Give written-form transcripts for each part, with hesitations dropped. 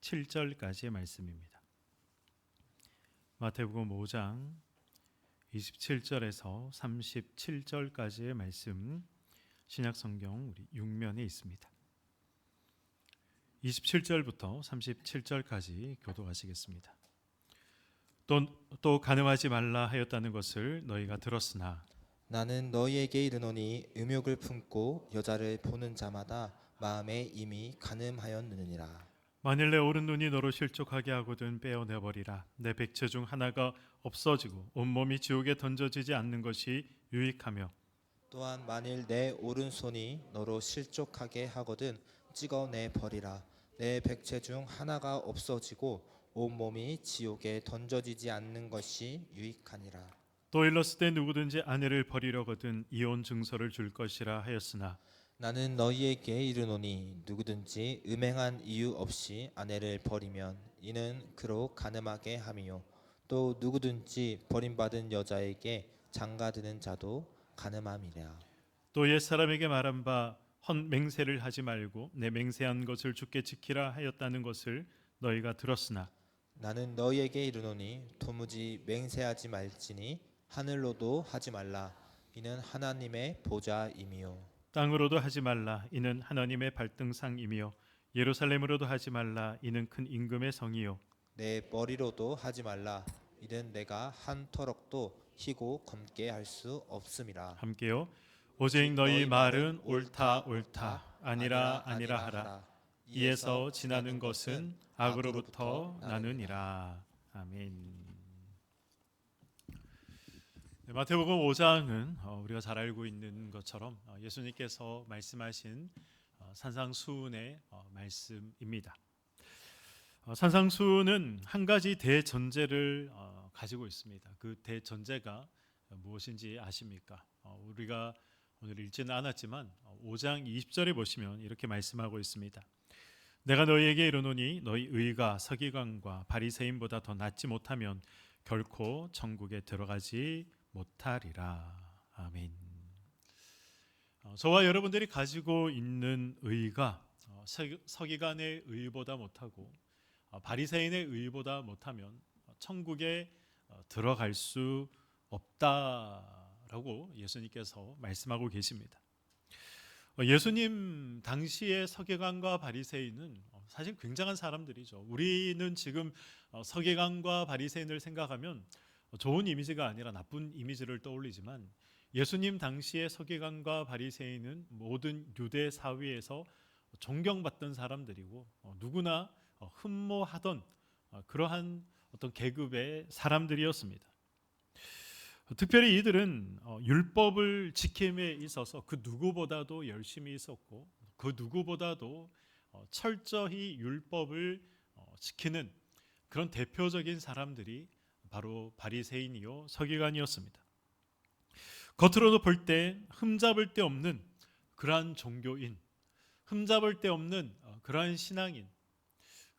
27절까지의 말씀입니다. 마태복음 5장 27절에서 37절까지의 말씀, 신약성경 우리 6면에 있습니다. 27절부터 37절까지 교독하시겠습니다. 또 간음하지 말라 하였다는 것을 너희가 들었으나 나는 너희에게 이르노니 음욕을 품고 여자를 보는 자마다 마음에 이미 간음하였느니라. 만일 내 오른 눈이 너로 실족하게 하거든 빼어내버리라. 내 백체 중 하나가 없어지고 온몸이 지옥에 던져지지 않는 것이 유익하며, 또한 만일 내 오른손이 너로 실족하게 하거든 찍어내 버리라. 내 백체 중 하나가 없어지고 온몸이 지옥에 던져지지 않는 것이 유익하니라. 또 일렀을 때 누구든지 아내를 버리려거든 이혼 증서를 줄 것이라 하였으나 나는 너희에게 이르노니 누구든지 음행한 이유 없이 아내를 버리면 이는 그로 간음하게 함이요 또 누구든지 버림받은 여자에게 장가드는 자도 간음함이라. 또 옛사람에게 말한 바 헛맹세를 하지 말고 내 맹세한 것을 주께 지키라 하였다는 것을 너희가 들었으나 나는 너희에게 이르노니 도무지 맹세하지 말지니 하늘로도 하지 말라. 이는 하나님의 보좌임이요 땅으로도 하지 말라. 이는 하나님의 발등상이며 예루살렘으로도 하지 말라. 이는 큰 임금의 성이요 내 머리로도 하지 말라. 이는 내가 한 터럭도 희고 검게 할 수 없음이라. 함께요. 오직 너희 말은 옳다 옳다 아니라 아니라 하라. 이에서 지나는 것은 악으로부터 나느니라. 아멘. 마태복음 5장은 우리가 잘 알고 있는 것처럼 예수님께서 말씀하신 산상수훈의 말씀입니다. 산상수훈은 한 가지 대전제를 가지고 있습니다. 그 대전제가 무엇인지 아십니까? 우리가 오늘 읽지는 않았지만 5장 20절에 보시면 이렇게 말씀하고 있습니다. 내가 너희에게 이르노니 너희 의가 서기관과 바리새인보다 더 낫지 못하면 결코 천국에 들어가지 못하리라. 아멘. 저와 여러분들이 가지고 있는 의가 서기관의 의보다 못하고 바리새인의 의보다 못하면 천국에 들어갈 수 없다라고 예수님께서 말씀하고 계십니다. 예수님 당시의 서기관과 바리새인은 사실 굉장한 사람들이죠. 우리는 지금 서기관과 바리새인을 생각하면 좋은 이미지가 아니라 나쁜 이미지를 떠올리지만 예수님 당시의 서기관과 바리새인은 모든 유대 사회에서 존경받던 사람들이고 누구나 흠모하던 그러한 어떤 계급의 사람들이었습니다. 특별히 이들은 율법을 지킴에 있어서 그 누구보다도 열심히 있었고 그 누구보다도 철저히 율법을 지키는 그런 대표적인 사람들이 바로 바리새인이요 서기관이었습니다. 겉으로도 볼 때 흠잡을 데 없는 그러한 종교인, 흠잡을 데 없는 그러한 신앙인,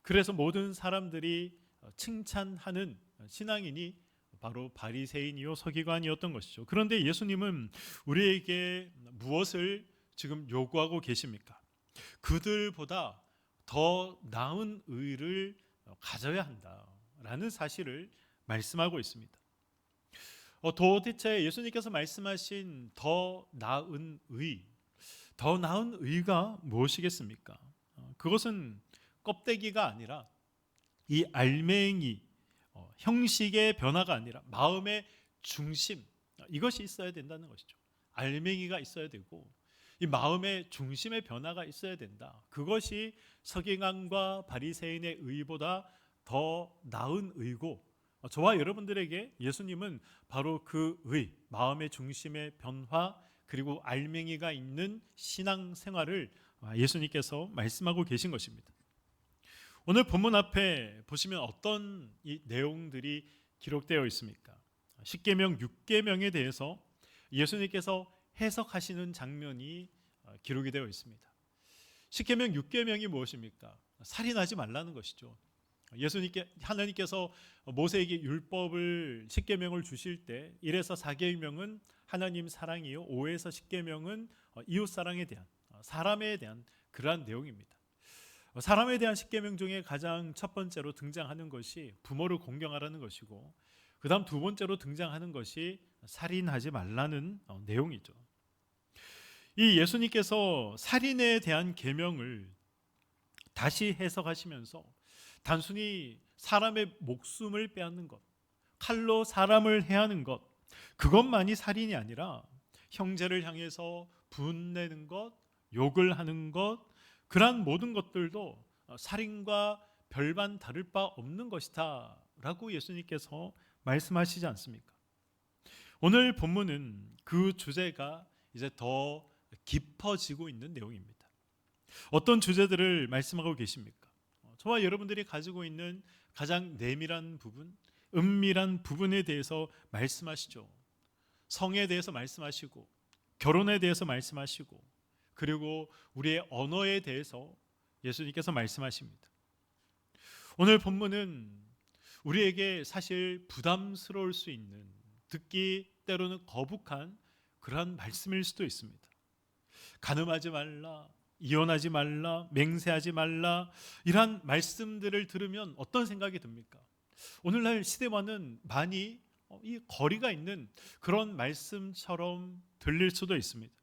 그래서 모든 사람들이 칭찬하는 신앙인이 바로 바리새인이요 서기관이었던 것이죠. 그런데 예수님은 우리에게 무엇을 지금 요구하고 계십니까? 그들보다 더 나은 의를 가져야 한다라는 사실을 말씀하고 있습니다. 도대체 예수님께서 말씀하신 더 나은 의, 더 나은 의가 무엇이겠습니까? 그것은 껍데기가 아니라 이 알맹이, 형식의 변화가 아니라 마음의 중심, 이것이 있어야 된다는 것이죠. 알맹이가 있어야 되고 이 마음의 중심의 변화가 있어야 된다. 그것이 서기관과 바리새인의 의보다 더 나은 의고, 저와 여러분들에게 예수님은 바로 그 의, 마음의 중심의 변화 그리고 알맹이가 있는 신앙생활을 예수님께서 말씀하고 계신 것입니다. 오늘 본문 앞에 보시면 어떤 이 내용들이 기록되어 있습니까? 십계명, 육계명에 대해서 예수님께서 해석하시는 장면이 기록이 되어 있습니다. 십계명, 육계명이 무엇입니까? 살인하지 말라는 것이죠. 하나님께서 모세에게 율법을 십계명을 주실 때 1에서 4계명은 하나님 사랑이요 5에서 10계명은 이웃 사랑에 대한 사람에 대한 그러한 내용입니다. 사람에 대한 십계명 중에 가장 첫 번째로 등장하는 것이 부모를 공경하라는 것이고, 그 다음 두 번째로 등장하는 것이 살인하지 말라는 내용이죠. 이 예수님께서 살인에 대한 계명을 다시 해석하시면서 단순히 사람의 목숨을 빼앗는 것, 칼로 사람을 해하는 것, 그것만이 살인이 아니라 형제를 향해서 분내는 것, 욕을 하는 것, 그러한 모든 것들도 살인과 별반 다를 바 없는 것이다 라고 예수님께서 말씀하시지 않습니까? 오늘 본문은 그 주제가 이제 더 깊어지고 있는 내용입니다. 어떤 주제들을 말씀하고 계십니까? 저와 여러분들이 가지고 있는 가장 내밀한 부분, 은밀한 부분에 대해서 말씀하시죠. 성에 대해서 말씀하시고, 결혼에 대해서 말씀하시고, 그리고 우리의 언어에 대해서 예수님께서 말씀하십니다. 오늘 본문은 우리에게 사실 부담스러울 수 있는, 듣기 때로는 거북한 그러한 말씀일 수도 있습니다. 간음하지 말라, 이혼하지 말라, 맹세하지 말라, 이러한 말씀들을 들으면 어떤 생각이 듭니까? 오늘날 시대와는 많이 이 거리가 있는 그런 말씀처럼 들릴 수도 있습니다.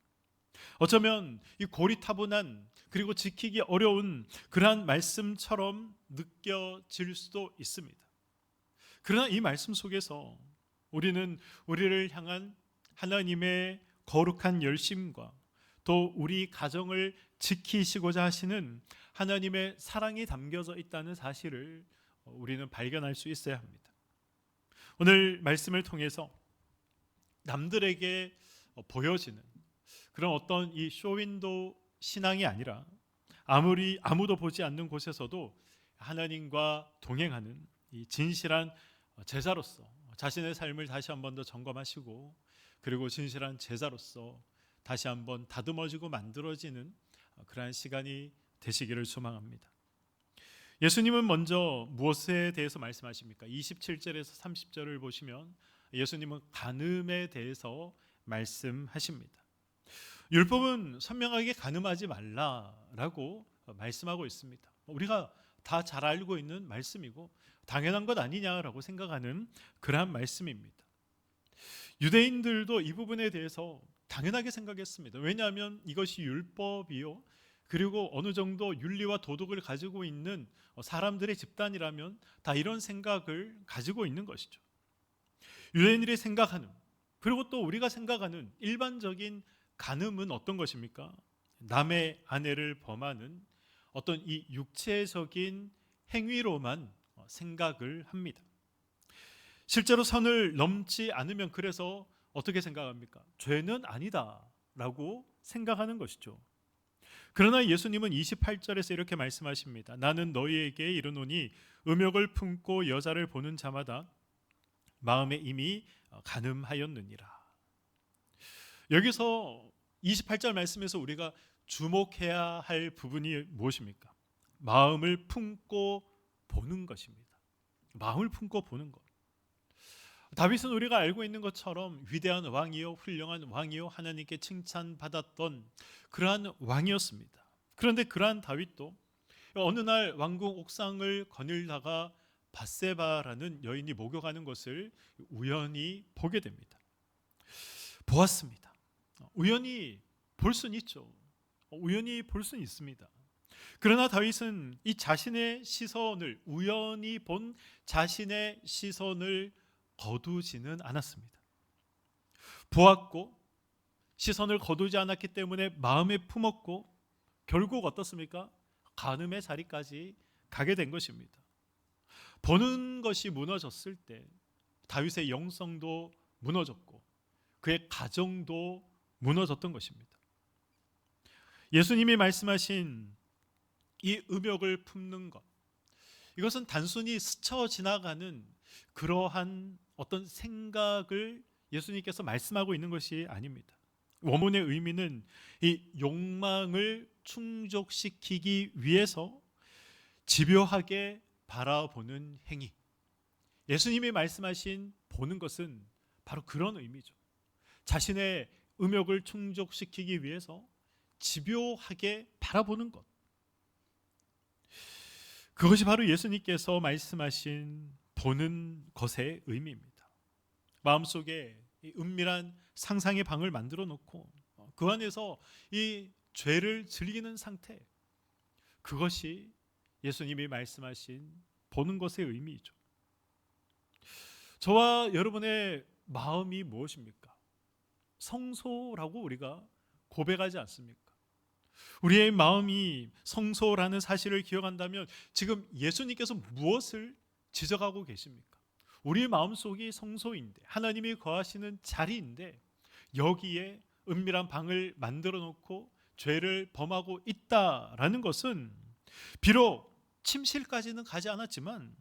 어쩌면 이 고리타분한, 그리고 지키기 어려운 그러한 말씀처럼 느껴질 수도 있습니다. 그러나 이 말씀 속에서 우리는 우리를 향한 하나님의 거룩한 열심과 또 우리 가정을 지키시고자 하시는 하나님의 사랑이 담겨져 있다는 사실을 우리는 발견할 수 있어야 합니다. 오늘 말씀을 통해서 남들에게 보여지는 그런 어떤 이 쇼윈도 신앙이 아니라 아무도 보지 않는 곳에서도 하나님과 동행하는 이 진실한 제자로서 자신의 삶을 다시 한 번 더 점검하시고, 그리고 진실한 제자로서 다시 한번 다듬어지고 만들어지는 그러한 시간이 되시기를 소망합니다. 예수님은 먼저 무엇에 대해서 말씀하십니까? 27절에서 30절을 보시면 예수님은 간음에 대해서 말씀하십니다. 율법은 선명하게 간음하지 말라라고 말씀하고 있습니다. 우리가 다 잘 알고 있는 말씀이고 당연한 것 아니냐라고 생각하는 그러한 말씀입니다. 유대인들도 이 부분에 대해서 당연하게 생각했습니다. 왜냐하면 이것이 율법이요, 그리고 어느 정도 윤리와 도덕을 가지고 있는 사람들의 집단이라면 다 이런 생각을 가지고 있는 것이죠. 유대인들이 생각하는, 그리고 또 우리가 생각하는 일반적인 간음은 어떤 것입니까? 남의 아내를 범하는 어떤 이 육체적인 행위로만 생각을 합니다. 실제로 선을 넘지 않으면 그래서 어떻게 생각합니까? 죄는 아니다라고 생각하는 것이죠. 그러나 예수님은 28절에서 이렇게 말씀하십니다. 나는 너희에게 이르노니 음욕을 품고 여자를 보는 자마다 마음에 이미 간음하였느니라. 여기서 28절 말씀에서 우리가 주목해야 할 부분이 무엇입니까? 마음을 품고 보는 것입니다. 마음을 품고 보는 것. 다윗은 우리가 알고 있는 것처럼 위대한 왕이요, 훌륭한 왕이요, 하나님께 칭찬받았던 그러한 왕이었습니다. 그런데 그러한 다윗도 어느 날 왕궁 옥상을 거닐다가 밧세바라는 여인이 목욕하는 것을 우연히 보게 됩니다. 보았습니다. 우연히 볼 수는 있죠. 우연히 볼 수는 있습니다. 그러나 다윗은 이 자신의 시선을, 우연히 본 자신의 시선을 거두지는 않았습니다. 보았고 시선을 거두지 않았기 때문에 마음에 품었고, 결국 어떻습니까? 간음의 자리까지 가게 된 것입니다. 보는 것이 무너졌을 때 다윗의 영성도 무너졌고 그의 가정도 무너졌던 것입니다. 예수님이 말씀하신 이 음욕을 품는 것, 이것은 단순히 스쳐 지나가는 그러한 어떤 생각을 예수님께서 말씀하고 있는 것이 아닙니다. 원문의 의미는 이 욕망을 충족시키기 위해서 집요하게 바라보는 행위. 예수님이 말씀하신 보는 것은 바로 그런 의미죠. 자신의 음욕을 충족시키기 위해서 집요하게 바라보는 것. 그것이 바로 예수님께서 말씀하신 보는 것의 의미입니다. 마음속에 이 은밀한 상상의 방을 만들어 놓고 그 안에서 이 죄를 즐기는 상태, 그것이 예수님이 말씀하신 보는 것의 의미이죠. 저와 여러분의 마음이 무엇입니까? 성소라고 우리가 고백하지 않습니까? 우리의 마음이 성소라는 사실을 기억한다면 지금 예수님께서 무엇을 지적하고 계십니까? 우리의 마음속이 성소인데, 하나님이 거하시는 자리인데, 여기에 은밀한 방을 만들어 놓고 죄를 범하고 있다라는 것은 비록 침실까지는 가지 않았지만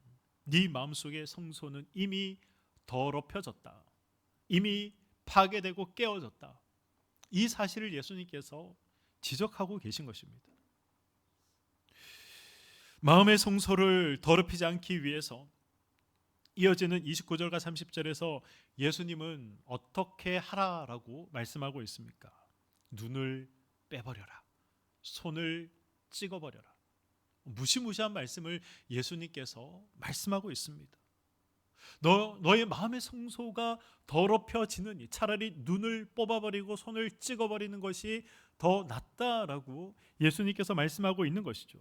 네 마음속의 성소는 이미 더럽혀졌다, 이미 파괴되고 깨어졌다, 이 사실을 예수님께서 지적하고 계신 것입니다. 마음의 성소를 더럽히지 않기 위해서 이어지는 29절과 30절에서 예수님은 어떻게 하라라고 말씀하고 있습니까? 눈을 빼버려라, 손을 찍어버려라. 무시무시한 말씀을 예수님께서 말씀하고 있습니다. 너의 마음의 성소가 더럽혀지느니 차라리 눈을 뽑아버리고 손을 찍어버리는 것이 더 낫다라고 예수님께서 말씀하고 있는 것이죠.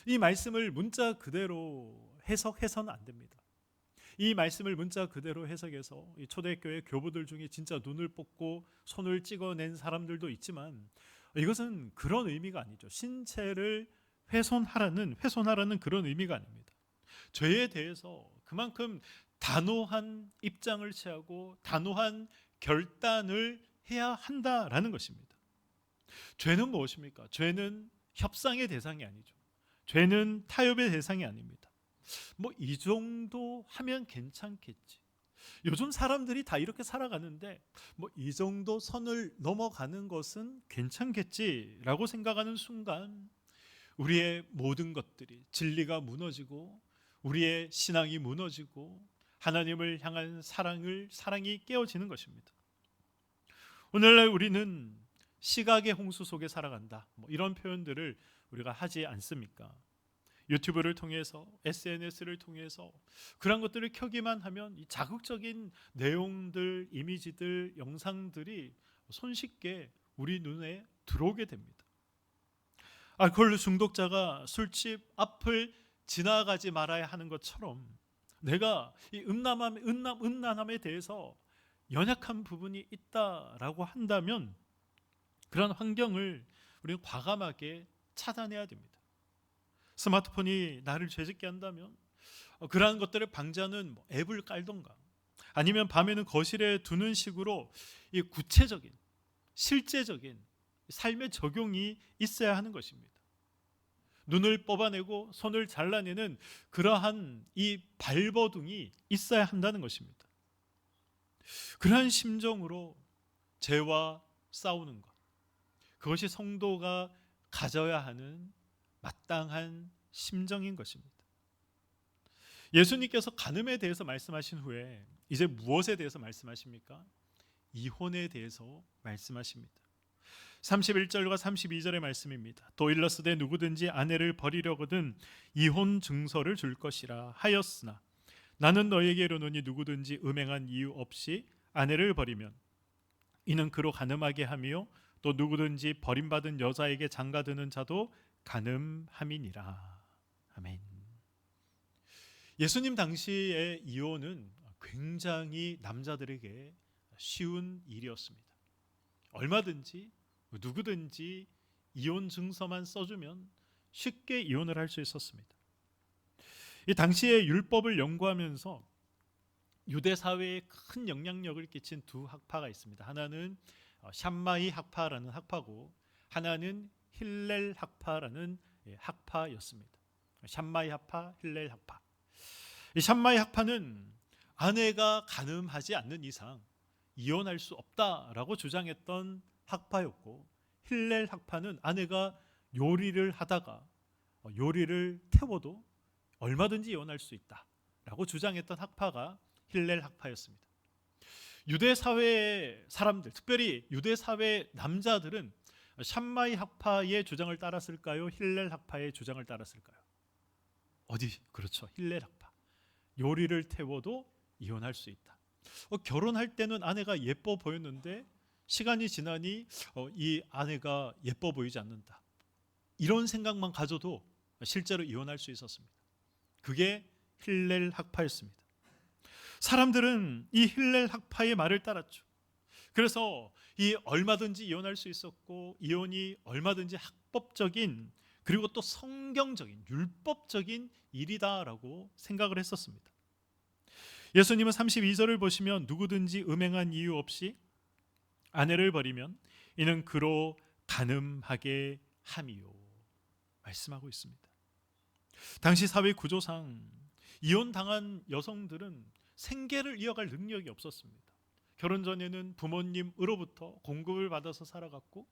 이 말씀을 문자 그대로 해석해서는 안 됩니다. 이 말씀을 문자 그대로 해석해서 이 초대교회 교부들 중에 진짜 눈을 뽑고 손을 찍어낸 사람들도 있지만 이것은 그런 의미가 아니죠. 신체를 훼손하라는 그런 의미가 아닙니다. 죄에 대해서 그만큼 단호한 입장을 취하고 단호한 결단을 해야 한다라는 것입니다. 죄는 무엇입니까? 죄는 협상의 대상이 아니죠. 죄는 타협의 대상이 아닙니다. 이 정도 하면 괜찮겠지. 요즘 사람들이 다 이렇게 살아가는데 이 정도 선을 넘어가는 것은 괜찮겠지라고 생각하는 순간 우리의 모든 것들이, 진리가 무너지고 우리의 신앙이 무너지고 하나님을 향한 사랑이 깨어지는 것입니다. 오늘날 우리는 시각의 홍수 속에 살아간다, 이런 표현들을 우리가 하지 않습니까? 유튜브를 통해서, SNS를 통해서 그런 것들을 켜기만 하면 이 자극적인 내용들, 이미지들, 영상들이 손쉽게 우리 눈에 들어오게 됩니다. 알코올 중독자가 술집 앞을 지나가지 말아야 하는 것처럼 내가 이 음란함에 대해서 연약한 부분이 있다라고 한다면 그런 환경을 우리는 과감하게 차단해야 됩니다. 스마트폰이 나를 죄짓게 한다면 그러한 것들을 방지하는 앱을 깔던가, 아니면 밤에는 거실에 두는 식으로 이 구체적인, 실제적인 삶의 적용이 있어야 하는 것입니다. 눈을 뽑아내고 손을 잘라내는 그러한 이 발버둥이 있어야 한다는 것입니다. 그러한 심정으로 죄와 싸우는 것, 그것이 성도가 가져야 하는 마땅한 심정인 것입니다. 예수님께서 간음에 대해서 말씀하신 후에 이제 무엇에 대해서 말씀하십니까? 이혼에 대해서 말씀하십니다. 31절과 32절의 말씀입니다. 또 일러스되 누구든지 아내를 버리려거든 이혼 증서를 줄 것이라 하였으나 나는 너에게 이르노니 누구든지 음행한 이유 없이 아내를 버리면 이는 그로 간음하게 하며 또 누구든지 버림받은 여자에게 장가드는 자도 간음함이니라. 아멘. 예수님 당시의 이혼은 굉장히 남자들에게 쉬운 일이었습니다. 얼마든지 누구든지 이혼 증서만 써주면 쉽게 이혼을 할 수 있었습니다. 이 당시의 율법을 연구하면서 유대 사회에 큰 영향력을 끼친 두 학파가 있습니다. 하나는 샴마이 학파라는 학파고 하나는 힐렐 학파라는 학파였습니다. 샴마이 학파, 힐렐 학파. 이 샴마이 학파는 아내가 간음하지 않는 이상 이혼할 수 없다라고 주장했던 학파였고, 힐렐 학파는 아내가 요리를 하다가 요리를 태워도 얼마든지 이혼할 수 있다라고 주장했던 학파가 힐렐 학파였습니다. 유대 사회의 사람들, 특별히 유대 사회 남자들은 샴마이 학파의 주장을 따랐을까요? 힐렐 학파의 주장을 따랐을까요? 그렇죠. 힐렐학파. 요리를 태워도 이혼할 수 있다. 결혼할 때는 아내가 예뻐 보였는데 시간이 지나니 이 아내가 예뻐 보이지 않는다. 이런 생각만 가져도 실제로 이혼할 수 있었습니다. 그게 힐렐 학파였습니다. 사람들은 이 힐렐 학파의 말을 따랐죠. 그래서 이 얼마든지 이혼할 수 있었고 이혼이 얼마든지 합법적인 그리고 또 성경적인 율법적인 일이다라고 생각을 했었습니다. 예수님은 32절을 보시면 누구든지 음행한 이유 없이 아내를 버리면 이는 그로 간음하게 함이요 말씀하고 있습니다. 당시 사회 구조상 이혼당한 여성들은 생계를 이어갈 능력이 없었습니다. 결혼 전에는 부모님으로부터 공급을 받아서 살아갔고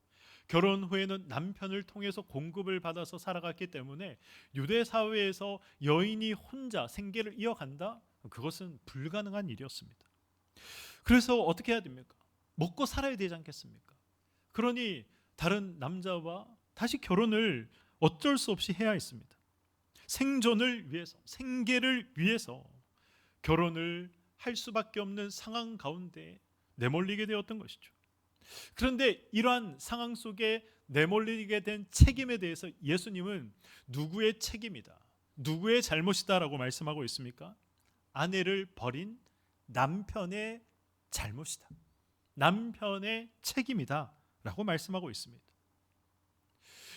결혼 후에는 남편을 통해서 공급을 받아서 살아갔기 때문에 유대 사회에서 여인이 혼자 생계를 이어간다? 그것은 불가능한 일이었습니다. 그래서 어떻게 해야 됩니까? 먹고 살아야 되지 않겠습니까? 그러니 다른 남자와 다시 결혼을 어쩔 수 없이 해야 했습니다. 생존을 위해서, 생계를 위해서 결혼을 할 수밖에 없는 상황 가운데 내몰리게 되었던 것이죠. 그런데 이러한 상황 속에 내몰리게 된 책임에 대해서 예수님은 누구의 책임이다, 누구의 잘못이다라고 말씀하고 있습니까? 아내를 버린 남편의 잘못이다, 남편의 책임이다 라고 말씀하고 있습니다.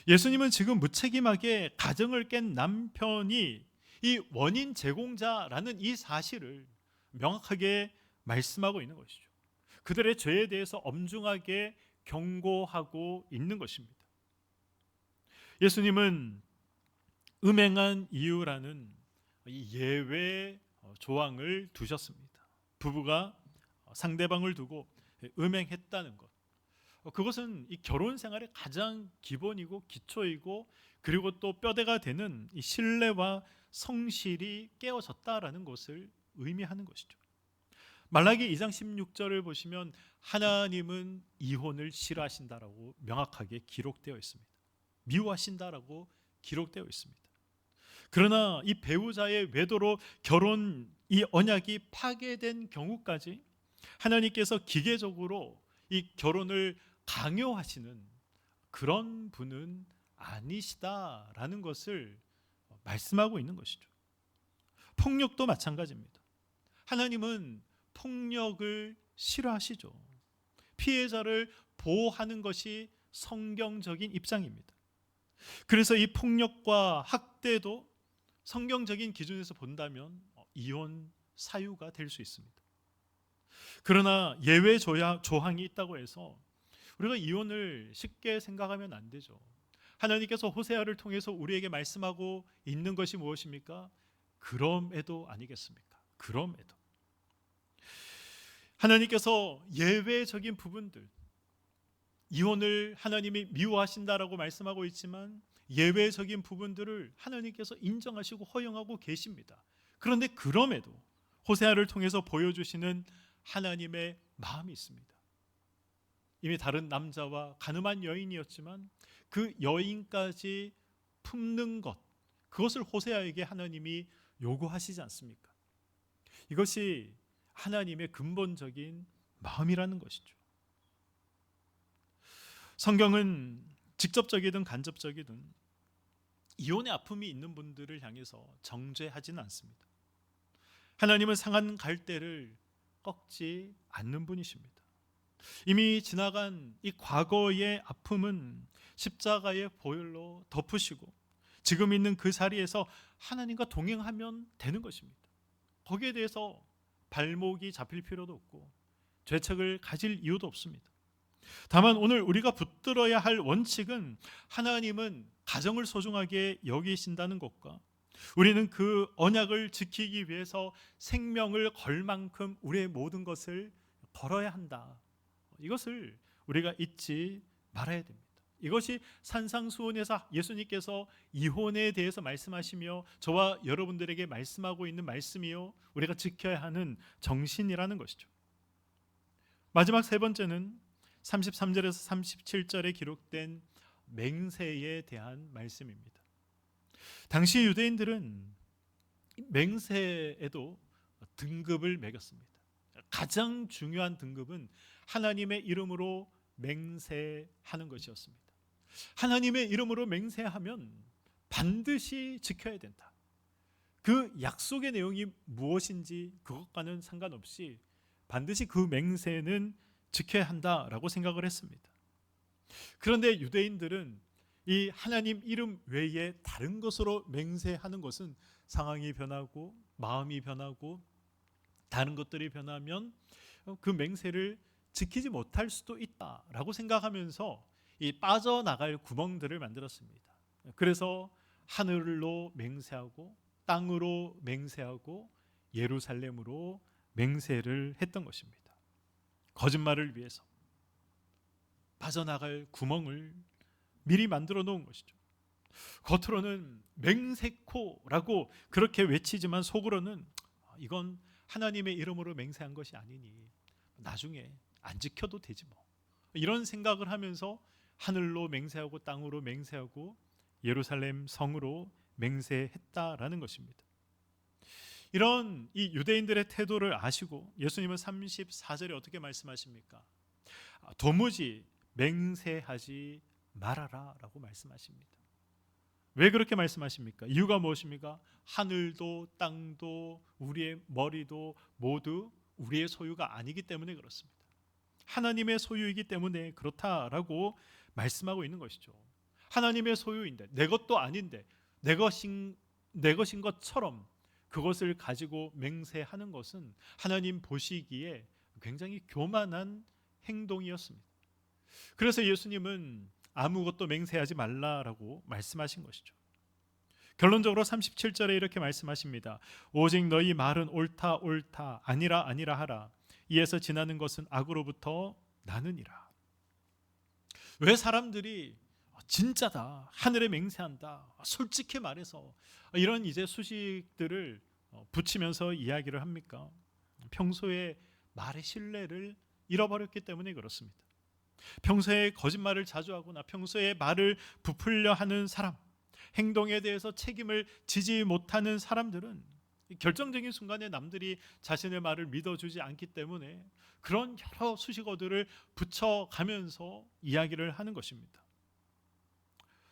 예수님은 지금 무책임하게 가정을 깬 남편이 이 원인 제공자라는 이 사실을 명확하게 말씀하고 있는 것이죠. 그들의 죄에 대해서 엄중하게 경고하고 있는 것입니다. 예수님은 음행한 이유라는 예외 조항을 두셨습니다. 부부가 상대방을 두고 음행했다는 것, 그것은 이 결혼 생활의 가장 기본이고 기초이고 그리고 또 뼈대가 되는 이 신뢰와 성실이 깨어졌다라는 것을 의미하는 것이죠. 말라기 2장 16절을 보시면 하나님은 이혼을 싫어하신다라고 명확하게 기록되어 있습니다. 미워하신다라고 기록되어 있습니다. 그러나 이 배우자의 외도로 결혼 이 언약이 파괴된 경우까지 하나님께서 기계적으로 이 결혼을 강요하시는 그런 분은 아니시다라는 것을 말씀하고 있는 것이죠. 폭력도 마찬가지입니다. 하나님은 폭력을 싫어하시죠. 피해자를 보호하는 것이 성경적인 입장입니다. 그래서 이 폭력과 학대도 성경적인 기준에서 본다면 이혼 사유가 될 수 있습니다. 그러나 예외 조항이 있다고 해서 우리가 이혼을 쉽게 생각하면 안 되죠. 하나님께서 호세아를 통해서 우리에게 말씀하고 있는 것이 무엇입니까? 그럼에도 아니겠습니까? 그럼에도 하나님께서 예외적인 부분들, 이혼을 하나님이 미워하신다라고 말씀하고 있지만 예외적인 부분들을 하나님께서 인정하시고 허용하고 계십니다. 그런데 그럼에도 호세아를 통해서 보여주시는 하나님의 마음이 있습니다. 이미 다른 남자와 간음한 여인이었지만 그 여인까지 품는 것, 그것을 호세아에게 하나님이 요구하시지 않습니까? 이것이 하나님의 근본적인 마음이라는 것이죠. 성경은 직접적이든 간접적이든 이혼의 아픔이 있는 분들을 향해서 정죄하지는 않습니다. 하나님은 상한 갈대를 꺾지 않는 분이십니다. 이미 지나간 이 과거의 아픔은 십자가의 보혈로 덮으시고 지금 있는 그 자리에서 하나님과 동행하면 되는 것입니다. 거기에 대해서 발목이 잡힐 필요도 없고 죄책을 가질 이유도 없습니다. 다만 오늘 우리가 붙들어야 할 원칙은 하나님은 가정을 소중하게 여기신다는 것과 우리는 그 언약을 지키기 위해서 생명을 걸 만큼 우리의 모든 것을 걸어야 한다. 이것을 우리가 잊지 말아야 됩니다. 이것이 산상수훈에서 예수님께서 이혼에 대해서 말씀하시며 저와 여러분들에게 말씀하고 있는 말씀이요 우리가 지켜야 하는 정신이라는 것이죠. 마지막 세 번째는 33절에서 37절에 기록된 맹세에 대한 말씀입니다. 당시 유대인들은 맹세에도 등급을 매겼습니다. 가장 중요한 등급은 하나님의 이름으로 맹세하는 것이었습니다. 하나님의 이름으로 맹세하면 반드시 지켜야 된다. 그 약속의 내용이 무엇인지 그것과는 상관없이 반드시 그 맹세는 지켜야 한다라고 생각을 했습니다. 그런데 유대인들은 이 하나님 이름 외에 다른 것으로 맹세하는 것은 상황이 변하고 마음이 변하고 다른 것들이 변하면 그 맹세를 지키지 못할 수도 있다라고 생각하면서 이 빠져나갈 구멍들을 만들었습니다. 그래서 하늘로 맹세하고 땅으로 맹세하고 예루살렘으로 맹세를 했던 것입니다. 거짓말을 위해서 빠져나갈 구멍을 미리 만들어 놓은 것이죠. 겉으로는 맹세코라고 그렇게 외치지만 속으로는 이건 하나님의 이름으로 맹세한 것이 아니니 나중에 안 지켜도 되지 뭐, 이런 생각을 하면서 하늘로 맹세하고 땅으로 맹세하고 예루살렘 성으로 맹세했다라는 것입니다. 이런 이 유대인들의 태도를 아시고 예수님은 34절에 어떻게 말씀하십니까? 도무지 맹세하지 말아라 라고 말씀하십니다. 왜 그렇게 말씀하십니까? 이유가 무엇입니까? 하늘도 땅도 우리의 머리도 모두 우리의 소유가 아니기 때문에 그렇습니다. 하나님의 소유이기 때문에 그렇다라고 말씀하고 있는 것이죠. 하나님의 소유인데 내 것도 아닌데 내 것인 것처럼 그것을 가지고 맹세하는 것은 하나님 보시기에 굉장히 교만한 행동이었습니다. 그래서 예수님은 아무것도 맹세하지 말라라고 말씀하신 것이죠. 결론적으로 37절에 이렇게 말씀하십니다. 오직 너희 말은 옳다 옳다 아니라 아니라 하라. 이에서 지나는 것은 악으로부터 나느니라. 왜 사람들이 진짜다, 하늘에 맹세한다, 솔직히 말해서 이런 이제 수식들을 붙이면서 이야기를 합니까? 평소에 말의 신뢰를 잃어버렸기 때문에 그렇습니다. 평소에 거짓말을 자주 하거나 평소에 말을 부풀려 하는 사람, 행동에 대해서 책임을 지지 못하는 사람들은 결정적인 순간에 남들이 자신의 말을 믿어주지 않기 때문에 그런 여러 수식어들을 붙여가면서 이야기를 하는 것입니다.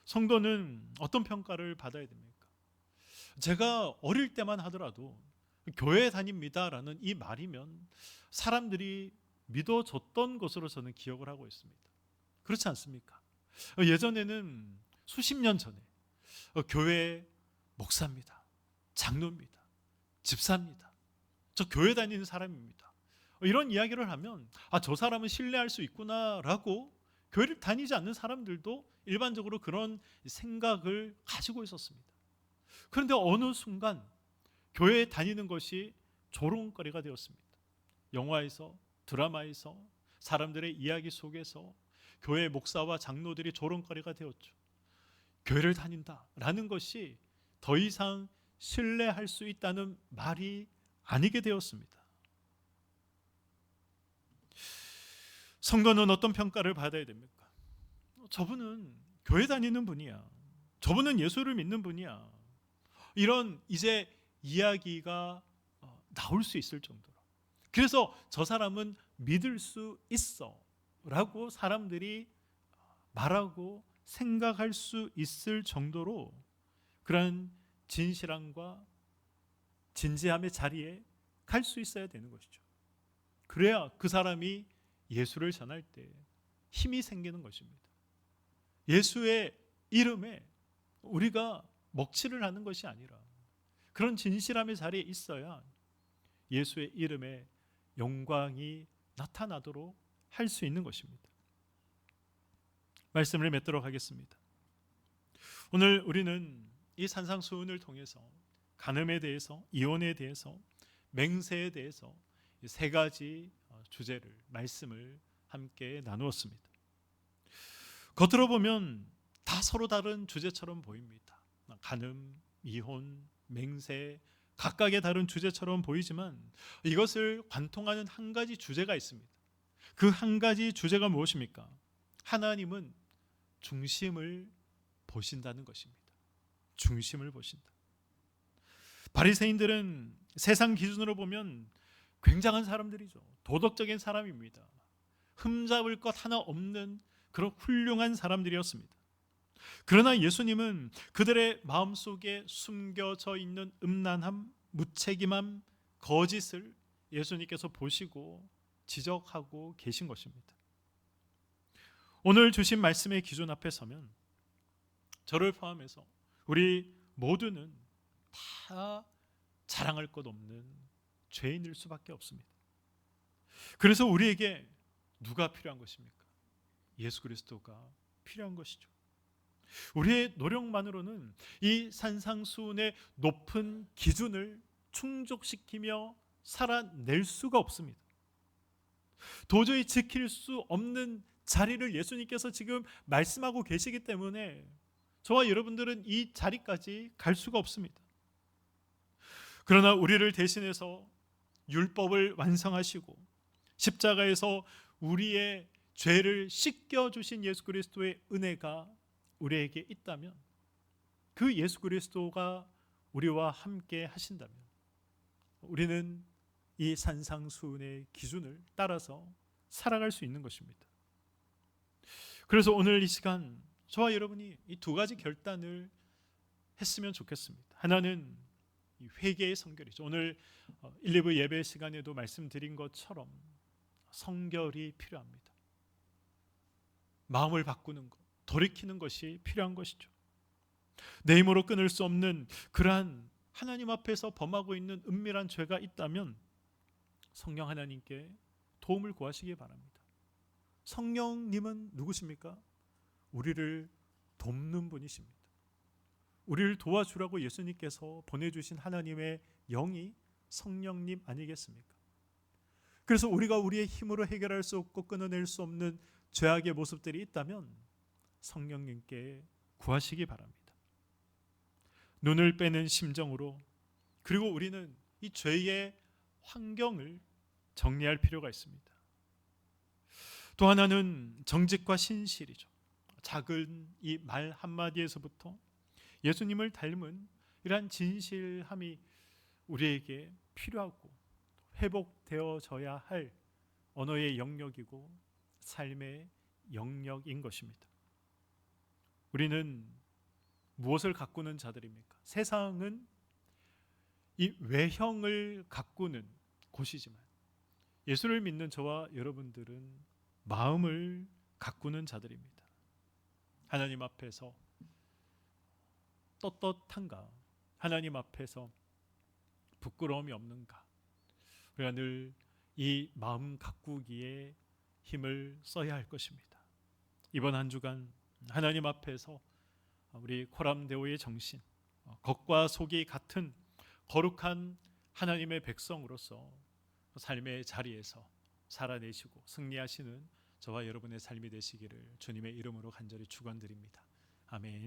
성도는 어떤 평가를 받아야 됩니까? 제가 어릴 때만 하더라도 교회 다닙니다라는 이 말이면 사람들이 믿어줬던 것으로 저는 기억을 하고 있습니다. 그렇지 않습니까? 예전에는 수십 년 전에 교회 목사입니다, 장로입니다, 집사입니다, 저 교회 다니는 사람입니다, 이런 이야기를 하면 저 사람은 신뢰할 수 있구나라고 교회를 다니지 않는 사람들도 일반적으로 그런 생각을 가지고 있었습니다. 그런데 어느 순간 교회에 다니는 것이 조롱거리가 되었습니다. 영화에서, 드라마에서, 사람들의 이야기 속에서 교회 목사와 장로들이 조롱거리가 되었죠. 교회를 다닌다라는 것이 더 이상 신뢰할 수 있다는 말이 아니게 되었습니다. 성도는 어떤 평가를 받아야 됩니까? 저분은 교회 다니는 분이야, 저분은 예수를 믿는 분이야, 이런 이제 이야기가 나올 수 있을 정도로, 그래서 저 사람은 믿을 수 있어 라고 사람들이 말하고 생각할 수 있을 정도로 그런 진실함과 진지함의 자리에 갈 수 있어야 되는 것이죠. 그래야 그 사람이 예수를 전할 때 힘이 생기는 것입니다. 예수의 이름에 우리가 먹칠을 하는 것이 아니라 그런 진실함의 자리에 있어야 예수의 이름에 영광이 나타나도록 할 수 있는 것입니다. 말씀을 맺도록 하겠습니다. 오늘 우리는 이 산상수훈을 통해서 간음에 대해서, 이혼에 대해서, 맹세에 대해서 세 가지 주제를, 말씀을 함께 나누었습니다. 겉으로 보면 다 서로 다른 주제처럼 보입니다. 간음, 이혼, 맹세, 각각의 다른 주제처럼 보이지만 이것을 관통하는 한 가지 주제가 있습니다. 그 한 가지 주제가 무엇입니까? 하나님은 중심을 보신다는 것입니다. 중심을 보신다. 바리새인들은 세상 기준으로 보면 굉장한 사람들이죠. 도덕적인 사람입니다. 흠잡을 것 하나 없는 그런 훌륭한 사람들이었습니다. 그러나 예수님은 그들의 마음속에 숨겨져 있는 음란함, 무책임함, 거짓을 예수님께서 보시고 지적하고 계신 것입니다. 오늘 주신 말씀의 기준 앞에 서면 저를 포함해서 우리 모두는 다 자랑할 것 없는 죄인일 수밖에 없습니다. 그래서 우리에게 누가 필요한 것입니까? 예수 그리스도가 필요한 것이죠. 우리의 노력만으로는 이 산상수훈의 높은 기준을 충족시키며 살아낼 수가 없습니다. 도저히 지킬 수 없는 자리를 예수님께서 지금 말씀하고 계시기 때문에 저와 여러분들은 이 자리까지 갈 수가 없습니다. 그러나 우리를 대신해서 율법을 완성하시고 십자가에서 우리의 죄를 씻겨주신 예수 그리스도의 은혜가 우리에게 있다면, 그 예수 그리스도가 우리와 함께 하신다면 우리는 이 산상수훈의 기준을 따라서 살아갈 수 있는 것입니다. 그래서 오늘 이 시간 저와 여러분이 이 두 가지 결단을 했으면 좋겠습니다. 하나는 회개의 성결이죠. 오늘 1, 2부 예배 시간에도 말씀드린 것처럼 성결이 필요합니다. 마음을 바꾸는 것, 돌이키는 것이 필요한 것이죠. 내 힘으로 끊을 수 없는 그러한 하나님 앞에서 범하고 있는 은밀한 죄가 있다면 성령 하나님께 도움을 구하시기 바랍니다. 성령님은 누구십니까? 우리를 돕는 분이십니다. 우리를 도와주라고 예수님께서 보내주신 하나님의 영이 성령님 아니겠습니까? 그래서 우리가 우리의 힘으로 해결할 수 없고 끊어낼 수 없는 죄악의 모습들이 있다면 성령님께 구하시기 바랍니다. 눈을 빼는 심정으로, 그리고 우리는 이 죄의 환경을 정리할 필요가 있습니다. 또 하나는 정직과 신실이죠. 작은 이 말 한마디에서부터 예수님을 닮은 이러한 진실함이 우리에게 필요하고 회복되어져야 할 언어의 영역이고 삶의 영역인 것입니다. 우리는 무엇을 가꾸는 자들입니까? 세상은 이 외형을 가꾸는 곳이지만 예수를 믿는 저와 여러분들은 마음을 가꾸는 자들입니다. 하나님 앞에서 떳떳한가? 하나님 앞에서 부끄러움이 없는가? 우리가 늘 이 마음 가꾸기에 힘을 써야 할 것입니다. 이번 한 주간 하나님 앞에서 우리 코람데오의 정신, 겉과 속이 같은 거룩한 하나님의 백성으로서 삶의 자리에서 살아내시고 승리하시는 저와 여러분의 삶이 되시기를 주님의 이름으로 간절히 축원드립니다. 아멘.